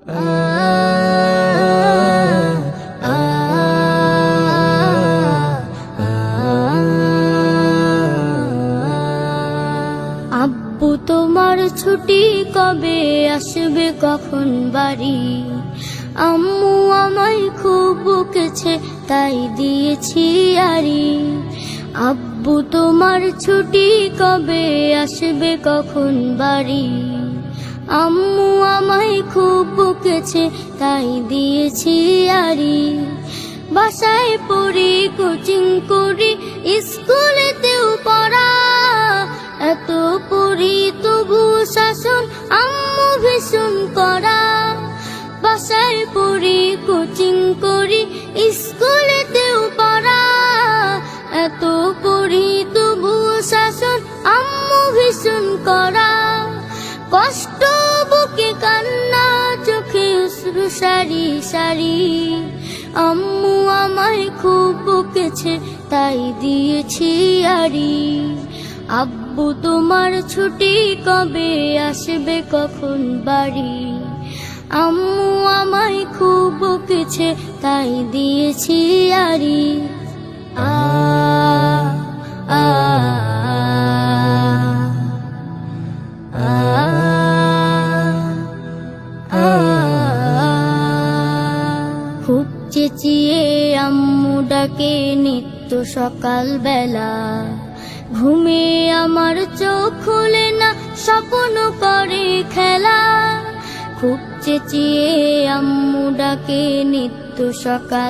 আব্বু তোমার ছুটি কবে আসবে কখন বাড়ি? আম্মু আমায় খুব বকেছে তাই দিয়েছি আড়ি। আব্বু তোমার ছুটি কবে আসবে কখন বাড়ি? আম্মু আমায় খুব বকেছে তাই দিয়েছি আড়ি। বাসায় পড়ি, কোচিং করি, স্কুলেতেও পড়া, এত পড়ি তবু শাসন আম্মু ভীষণ করা। বাসায় পড়ি, কোচিং করি, স্কুলেতেও পড়া, এত পড়ি তবু শাসন আম্মু ভীষণ করা। কষ্ট বুকে কান্না, চোখে অশ্রু সারি সারি। আম্মু আমায় খুব বকেছে তাই দিয়েছি আড়ি। আব্বু তোমার ছুটি কবে আসবে কখন বাড়ি? আম্মু আমায় খুব বকেছে তাই দিয়েছি আড়ি। আ আ খুব চেঁচিয়ে আম্মু ডাকে নিত্য সকাল বেলা। ঘুমে আমার চোখ খুলে না, স্বপ্ন করে খেলা। খুব চেঁচিয়ে আম্মু ডাকে নিত্য সকাল